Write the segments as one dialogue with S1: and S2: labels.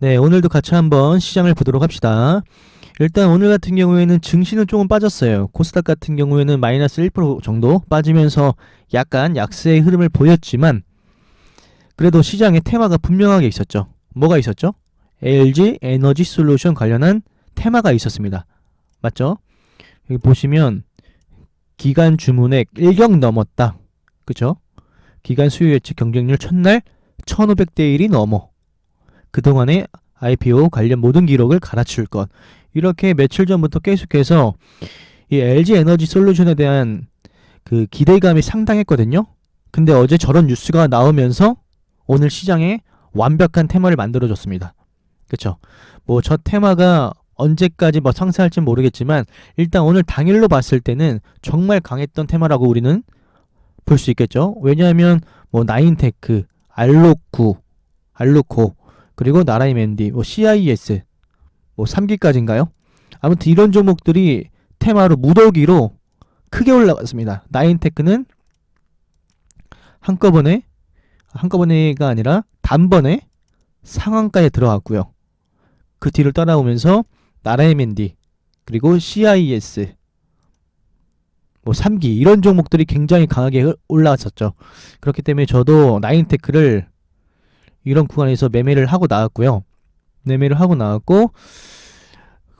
S1: 네, 오늘도 같이 한번 시장을 보도록 합시다. 일단 오늘 같은 경우에는 증시는 조금 빠졌어요. 코스닥 같은 경우에는 마이너스 1% 정도 빠지면서 약간 약세의 흐름을 보였지만 그래도 시장에 테마가 분명하게 있었죠. 뭐가 있었죠? LG 에너지 솔루션 관련한 테마가 있었습니다. 맞죠? 여기 보시면 기간 주문액 1경 넘었다. 그쵸? 기간 수요 예측 경쟁률 첫날 1500대 1이 넘어. 그동안의 IPO 관련 모든 기록을 갈아치울 것. 이렇게 며칠 전부터 계속해서 이 LG 에너지 솔루션에 대한 그 기대감이 상당했거든요. 근데 어제 저런 뉴스가 나오면서 오늘 시장에 완벽한 테마를 만들어줬습니다. 그쵸? 뭐 저 테마가 언제까지 뭐 상승할지 모르겠지만 일단 오늘 당일로 봤을 때는 정말 강했던 테마라고 우리는 볼 수 있겠죠. 왜냐하면 뭐 나인테크, 알로코, 그리고 나라임앤디, 뭐 CIS, 뭐 3기까지인가요? 아무튼 이런 종목들이 테마로 무더기로 크게 올라갔습니다. 나인테크는 한꺼번에가 아니라 단번에 상한가에 들어갔고요. 그 뒤를 따라오면서 나라임앤디, 그리고 CIS, 뭐 3기 이런 종목들이 굉장히 강하게 올라왔었죠. 그렇기 때문에 저도 나인테크를 이런 구간에서 매매를 하고 나왔고요. 매매를 하고 나왔고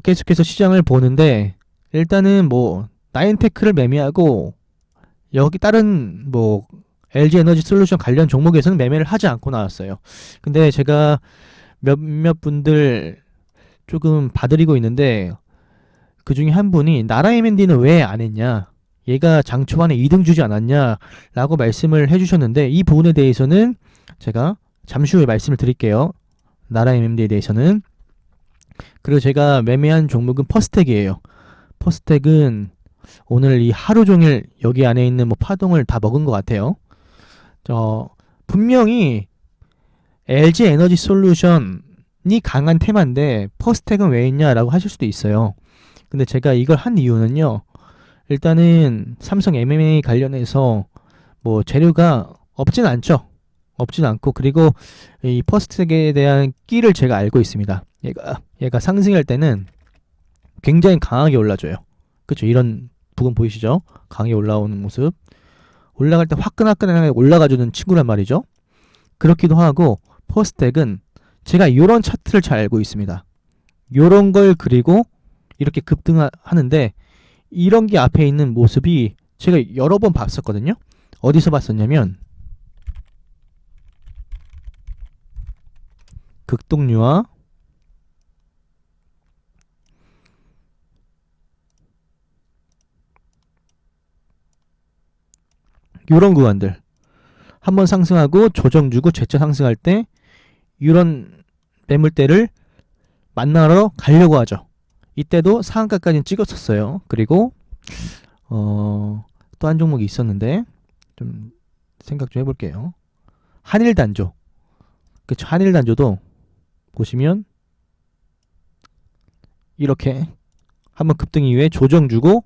S1: 계속해서 시장을 보는데 일단은 뭐 나인테크를 매매하고 여기 다른 뭐 LG 에너지 솔루션 관련 종목에서는 매매를 하지 않고 나왔어요. 근데 제가 몇몇 분들 조금 봐드리고 있는데 그 중에 한 분이 나라MND는 왜 안 했냐, 얘가 장 초반에 2등 주지 않았냐 라고 말씀을 해주셨는데 이 부분에 대해서는 제가 잠시 후에 말씀을 드릴게요. 나라MND에 대해서는. 그리고 제가 매매한 종목은 퍼스텍이에요. 퍼스텍은 오늘 이 하루 종일 여기 안에 있는 뭐 파동을 다 먹은 것 같아요. 분명히 LG 에너지 솔루션이 강한 테마인데 퍼스텍은 왜 있냐라고 하실 수도 있어요. 근데 제가 이걸 한 이유는요, 일단은 삼성 M&A 관련해서 뭐 재료가 없진 않죠. 없진 않고, 그리고 이 퍼스텍에 대한 끼를 제가 알고 있습니다. 얘가 상승할 때는 굉장히 강하게 올라줘요. 그쵸? 이런 부분 보이시죠? 강하게 올라오는 모습. 올라갈 때 화끈화끈하게 올라가주는 친구란 말이죠. 그렇기도 하고 퍼스텍은 제가 이런 차트를 잘 알고 있습니다. 이런 걸 그리고 이렇게 급등하는데 이런 게 앞에 있는 모습이 제가 여러 번 봤었거든요. 어디서 봤었냐면 극동유화, 이런 구간들 한번 상승하고 조정 주고 재차 상승할 때 이런 매물대를 만나러 가려고 하죠. 이때도 상한가까지는 찍었었어요. 그리고 또 한 종목이 있었는데 좀 생각 좀 해볼게요. 한일단조. 그쵸? 한일단조도 보시면 이렇게 한번 급등 이후에 조정 주고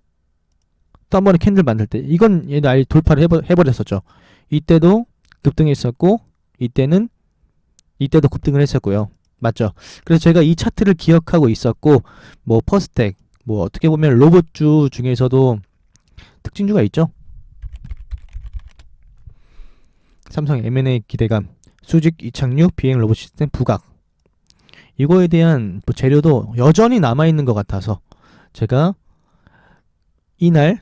S1: 또 한 번에 캔들 만들 때 이건 얘도 아예 돌파를 해버렸었죠. 이때도 급등했었고 이때도 급등을 했었고요. 맞죠? 그래서 제가 이 차트를 기억하고 있었고, 뭐 퍼스텍, 뭐 어떻게 보면 로봇주 중에서도 특징주가 있죠. 삼성 M&A 기대감, 수직 이착륙 비행 로봇 시스템 부각, 이거에 대한 뭐 재료도 여전히 남아있는 것 같아서 제가 이날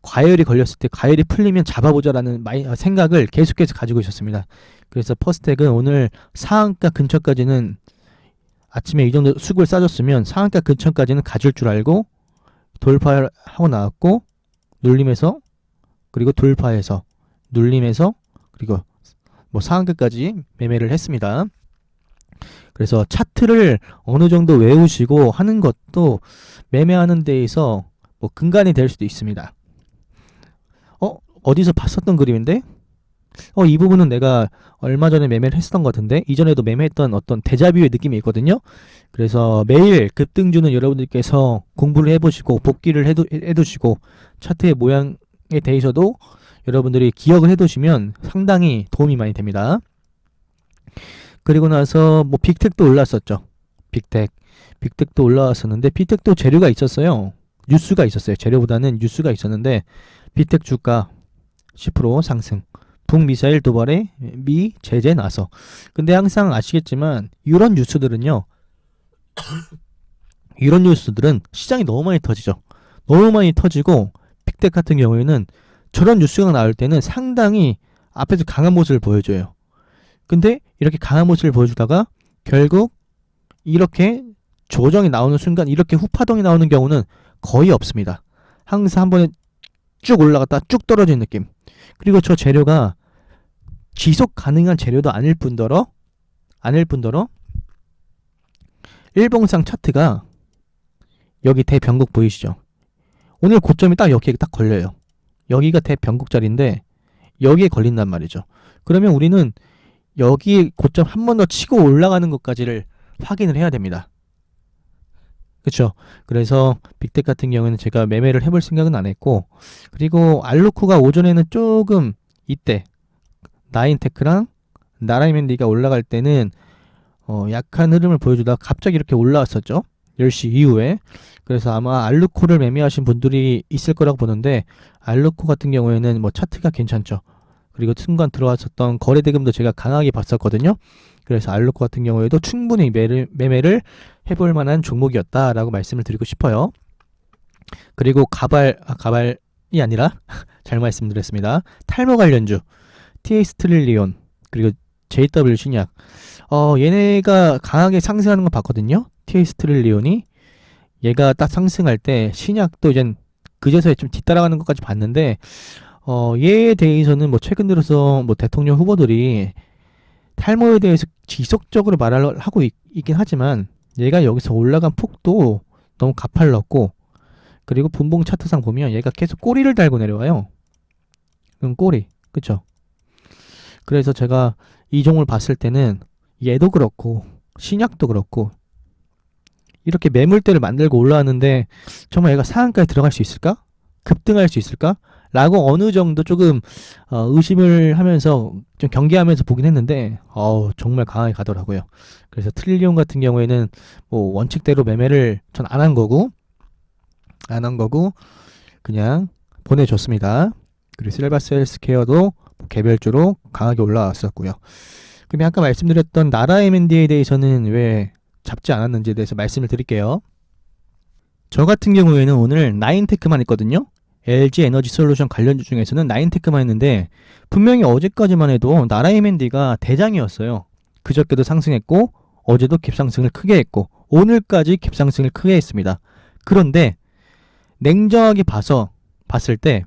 S1: 과열이 걸렸을 때 과열이 풀리면 잡아보자라는 생각을 계속해서 가지고 있었습니다. 그래서 퍼스텍은 오늘 상한가 근처까지는 아침에 이 정도 수급을 싸줬으면 상한가 근처까지는 가줄 줄 알고 돌파하고 나왔고, 눌림에서 그리고 돌파해서 눌림에서 그리고 뭐 상한가까지 매매를 했습니다. 그래서 차트를 어느 정도 외우시고 하는 것도 매매하는 데에서 뭐 근간이 될 수도 있습니다. 어디서 봤었던 그림인데? 이 부분은 내가 얼마 전에 매매를 했었던 것 같은데, 이전에도 매매했던 어떤 데자뷰의 느낌이 있거든요. 그래서 매일 급등주는 여러분들께서 공부를 해보시고 복기를 해두시고 차트의 모양에 대해서도 여러분들이 기억을 해두시면 상당히 도움이 많이 됩니다. 그리고 나서 뭐 빅텍도 올랐었죠. 빅텍도 올라왔었는데 빅텍도 재료가 있었어요. 뉴스가 있었어요. 재료보다는 뉴스가 있었는데 빅텍 주가 10% 상승. 북미사일 도발에 미 제재 나서. 근데 항상 아시겠지만 이런 뉴스들은요. 이런 뉴스들은 시장이 너무 많이 터지죠. 너무 많이 터지고 빅텍 같은 경우에는 저런 뉴스가 나올 때는 상당히 앞에서 강한 모습을 보여줘요. 근데 이렇게 강한 모습을 보여주다가 결국 이렇게 조정이 나오는 순간 이렇게 후파동이 나오는 경우는 거의 없습니다. 항상 한 번에 쭉 올라갔다 쭉 떨어지는 느낌. 그리고 저 재료가 지속 가능한 재료도 아닐 뿐더러 일봉상 차트가 여기 대변곡 보이시죠? 오늘 고점이 딱 여기에 딱 걸려요. 여기가 대변곡 자리인데 여기에 걸린단 말이죠. 그러면 우리는 여기 고점 한 번 더 치고 올라가는 것까지를 확인을 해야 됩니다. 그쵸? 그래서 빅텍 같은 경우에는 제가 매매를 해볼 생각은 안 했고, 그리고 알루코가 오전에는 조금 이때 나인테크랑 나라이맨디가 올라갈 때는 약한 흐름을 보여주다가 갑자기 이렇게 올라왔었죠. 10시 이후에. 그래서 아마 알루코를 매매하신 분들이 있을 거라고 보는데, 알루코 같은 경우에는 뭐 차트가 괜찮죠. 그리고 순간 들어왔었던 거래 대금도 제가 강하게 봤었거든요. 그래서 알루코 같은 경우에도 충분히 매매를 해볼 만한 종목이었다라고 말씀을 드리고 싶어요. 그리고 가발이 아니라 잘 말씀드렸습니다. 탈모 관련주 TX트릴리온 그리고 JW 신약 얘네가 강하게 상승하는 거 봤거든요. TX트릴리온이 얘가 딱 상승할 때 신약도 이제 그제서야 좀 뒤따라가는 것까지 봤는데 얘에 대해서는 뭐 최근 들어서 뭐 대통령 후보들이 탈모에 대해서 지속적으로 말을 하고 있긴 하지만 얘가 여기서 올라간 폭도 너무 가팔랐고, 그리고 분봉 차트상 보면 얘가 계속 꼬리를 달고 내려와요. 꼬리, 그쵸? 그래서 제가 이 종을 봤을 때는 얘도 그렇고 신약도 그렇고 이렇게 매물대를 만들고 올라왔는데 정말 얘가 상한가에 들어갈 수 있을까? 급등할 수 있을까? 라고 어느 정도 조금 의심을 하면서 좀 경계하면서 보긴 했는데 정말 강하게 가더라고요. 그래서 트릴리온 같은 경우에는 뭐 원칙대로 매매를 전 안 한 거고 그냥 보내줬습니다. 그리고 실바스 헬스케어도 개별주로 강하게 올라왔었고요. 그럼 아까 말씀드렸던 나라 M&D에 대해서는 왜 잡지 않았는지에 대해서 말씀을 드릴게요. 저 같은 경우에는 오늘 나인테크만 있거든요. LG 에너지 솔루션 관련주 중에서는 나인테크만 했는데 분명히 어제까지만 해도 나라 M&D가 대장이었어요. 그저께도 상승했고 어제도 갭상승을 크게 했고 오늘까지 갭상승을 크게 했습니다. 그런데 냉정하게 봤을 때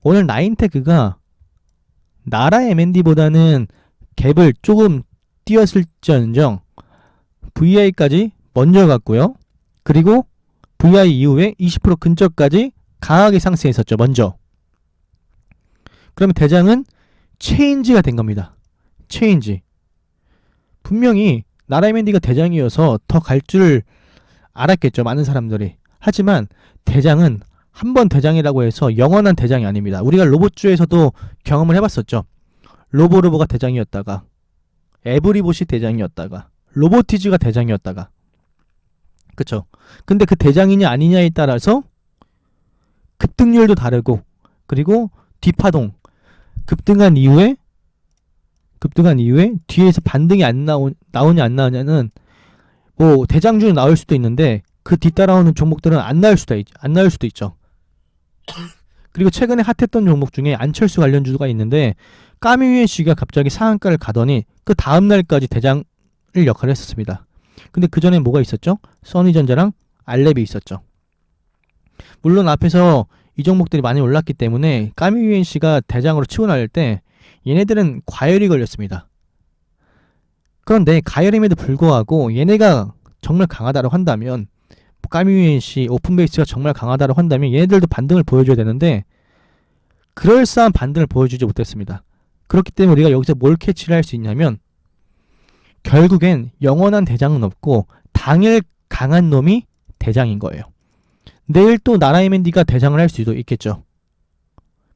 S1: 오늘 나인테크가 나라 M&D보다는 갭을 조금 띄었을지언정 VI까지 먼저 갔고요. 그리고 VI 이후에 20% 근처까지 강하게 상승했었죠. 먼저. 그러면 대장은 체인지가 된 겁니다. 체인지. 분명히 나라 M&D가 대장이어서 더 갈 줄 알았겠죠. 많은 사람들이. 하지만 대장은 한 번 대장이라고 해서 영원한 대장이 아닙니다. 우리가 로봇주에서도 경험을 해봤었죠. 로보로보가 대장이었다가 에브리봇이 대장이었다가 로보티즈가 대장이었다가 그쵸? 근데 그 대장이냐 아니냐에 따라서 급등률도 다르고 그리고 뒷파동 급등한 이후에 뒤에서 반등이 나오냐 안 나오냐는 뭐 대장주는 나올 수도 있는데 그 뒤따라오는 종목들은 안 나올 수도 있죠. 그리고 최근에 핫했던 종목 중에 안철수 관련주가 있는데 까미유엔씨가 갑자기 상한가를 가더니 그 다음날까지 대장을 역할을 했었습니다. 근데 그 전에 뭐가 있었죠? 써니전자랑 알랩이 있었죠. 물론 앞에서 이 종목들이 많이 올랐기 때문에 까미유엔씨가 대장으로 치고 나갈 때 얘네들은 과열이 걸렸습니다. 그런데 과열임에도 불구하고 얘네가 정말 강하다고 한다면 까미유엔씨 오픈베이스가 정말 강하다고 한다면 얘네들도 반등을 보여줘야 되는데 그럴싸한 반등을 보여주지 못했습니다. 그렇기 때문에 우리가 여기서 뭘 캐치를 할 수 있냐면 결국엔 영원한 대장은 없고 당일 강한 놈이 대장인 거예요. 내일 또 나라 M&D가 대장을 할 수도 있겠죠.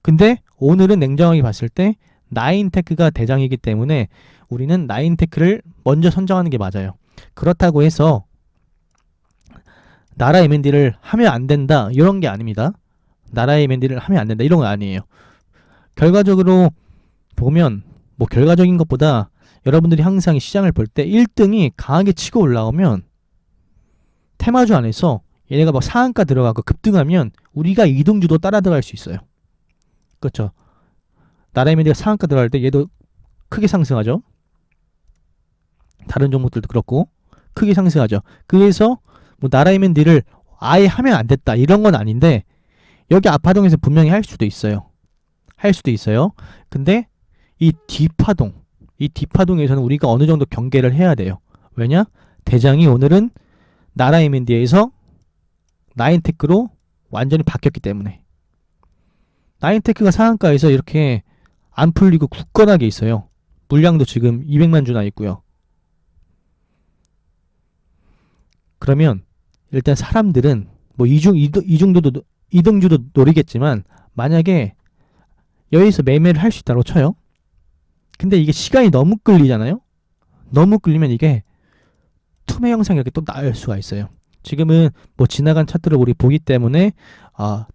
S1: 근데 오늘은 냉정하게 봤을 때 나인테크가 대장이기 때문에 우리는 나인테크를 먼저 선정하는 게 맞아요. 그렇다고 해서 나라 M&D를 하면 안 된다 이런 게 아닙니다. 나라 M&D를 하면 안 된다 이런 건 아니에요. 결과적으로 보면 뭐 결과적인 것보다 여러분들이 항상 시장을 볼 때 1등이 강하게 치고 올라오면 테마주 안에서 얘네가 막 상한가 들어가고 급등하면 우리가 이등주도 따라 들어갈 수 있어요. 그렇죠. 나라 M&D가 상한가 들어갈 때 얘도 크게 상승하죠. 다른 종목들도 그렇고 크게 상승하죠. 그래서 뭐 나라 M&D를 아예 하면 안 됐다 이런 건 아닌데 여기 아파동에서 분명히 할 수도 있어요. 할 수도 있어요. 근데 이 뒷파동에서는 우리가 어느 정도 경계를 해야 돼요. 왜냐? 대장이 오늘은 나라 M&D에서 나인테크로 완전히 바뀌었기 때문에. 나인테크가 상한가에서 이렇게 안 풀리고 굳건하게 있어요. 물량도 지금 200만 주나 있고요. 그러면 일단 사람들은 뭐 이등주도 노리겠지만 만약에 여기서 매매를 할 수 있다고 쳐요. 근데 이게 시간이 너무 끌리잖아요. 너무 끌리면 이게 투매 형상이 이렇게 또 나올 수가 있어요. 지금은 뭐 지나간 차트를 우리 보기 때문에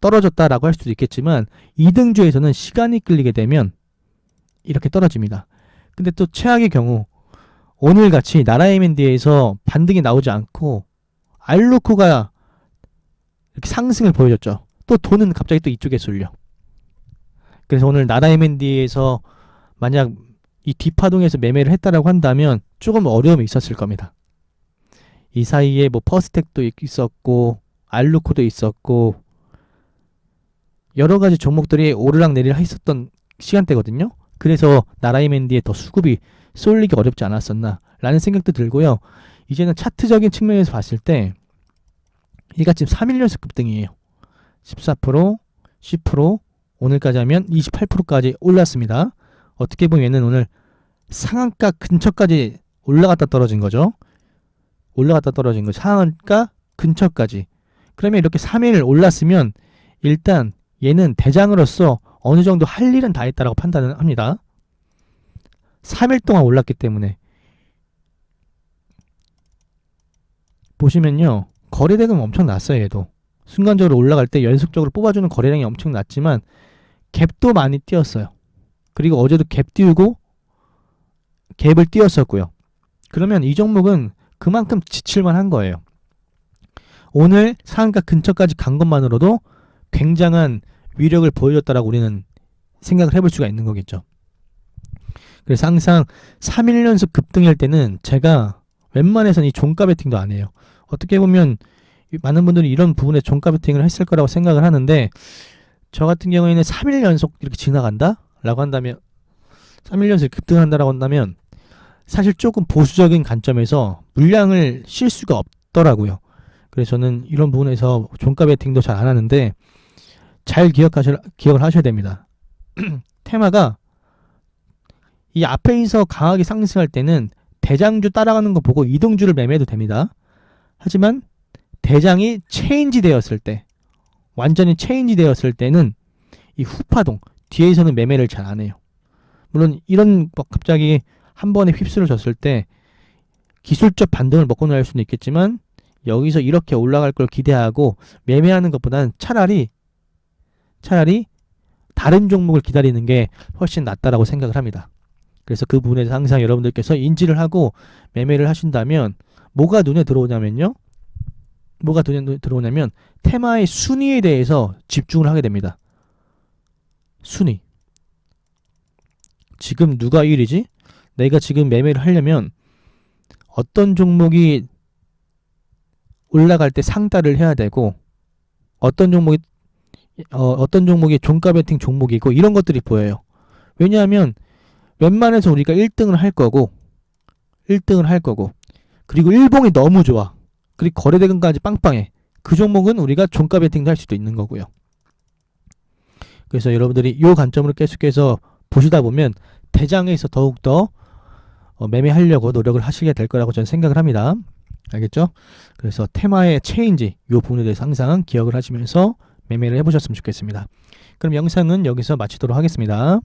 S1: 떨어졌다라고 할 수도 있겠지만 이등주에서는 시간이 끌리게 되면 이렇게 떨어집니다. 근데 또 최악의 경우 오늘 같이 나라 M&D에서 반등이 나오지 않고 알루코가 이렇게 상승을 보여줬죠. 또 돈은 갑자기 또 이쪽에 쏠려. 그래서 오늘 나라 M&D에서 만약 이 뒷파동에서 매매를 했다라고 한다면 조금 어려움이 있었을 겁니다. 이 사이에 뭐 퍼스텍도 있었고 알루코도 있었고 여러 가지 종목들이 오르락 내리락 했었던 시간대거든요. 그래서 나라 M&D에 더 수급이 쏠리기 어렵지 않았었나 라는 생각도 들고요. 이제는 차트적인 측면에서 봤을 때 얘가 지금 3일 연속 급등이에요. 14%, 10%, 오늘까지 하면 28%까지 올랐습니다. 어떻게 보면 얘는 오늘 상한가 근처까지 올라갔다 떨어진 거죠. 올라갔다 떨어진 거 상한가 근처까지. 그러면 이렇게 3일 올랐으면 일단 얘는 대장으로서 어느 정도 할 일은 다 했다라고 판단을 합니다. 3일 동안 올랐기 때문에. 보시면요. 거래대금 엄청 났어요. 얘도. 순간적으로 올라갈 때 연속적으로 뽑아주는 거래량이 엄청 났지만 갭도 많이 띄었어요. 그리고 어제도 갭 띄우고 갭을 띄웠었고요. 그러면 이 종목은 그만큼 지칠만 한 거예요. 오늘 상한가 근처까지 간 것만으로도 굉장한 위력을 보여줬다라고 우리는 생각을 해볼 수가 있는 거겠죠. 그래서 항상 3일 연속 급등일 때는 제가 웬만해서는 이 종가 베팅도 안 해요. 어떻게 보면 많은 분들이 이런 부분에 종가 베팅을 했을 거라고 생각을 하는데 저 같은 경우에는 3일 연속 이렇게 지나간다? 라고 한다면 3일 연속 급등한다라고 한다면 사실 조금 보수적인 관점에서 물량을 쉴 수가 없더라고요. 그래서 저는 이런 부분에서 종가 베팅도 잘 안 하는데 잘 기억을 하셔야 됩니다. 테마가 이 앞에서 강하게 상승할 때는 대장주 따라가는 거 보고 이등주를 매매해도 됩니다. 하지만 대장이 체인지 되었을 때 완전히 체인지 되었을 때는 이 후파동 뒤에서는 매매를 잘 안 해요. 물론 이런 갑자기 한 번에 휩쓸어 졌을 때 기술적 반등을 먹고 나갈 수는 있겠지만 여기서 이렇게 올라갈 걸 기대하고 매매하는 것보다는 차라리 다른 종목을 기다리는 게 훨씬 낫다라고 생각을 합니다. 그래서 그 부분에서 항상 여러분들께서 인지를 하고 매매를 하신다면 뭐가 눈에 들어오냐면 테마의 순위에 대해서 집중을 하게 됩니다. 순위. 지금 누가 1위지? 내가 지금 매매를 하려면 어떤 종목이 올라갈 때 상따를 해야 되고 어떤 종목이 종가 베팅 종목이고 이런 것들이 보여요. 왜냐하면 웬만해서 우리가 1등을 할 거고 그리고 일봉이 너무 좋아. 그리고 거래대금까지 빵빵해. 그 종목은 우리가 종가 베팅도 할 수도 있는 거고요. 그래서 여러분들이 이 관점으로 계속해서 보시다 보면 대장에서 더욱더 매매하려고 노력을 하시게 될 거라고 저는 생각을 합니다. 알겠죠? 그래서 테마의 체인지 이 부분에 대해서 항상 기억을 하시면서 매매를 해보셨으면 좋겠습니다. 그럼 영상은 여기서 마치도록 하겠습니다.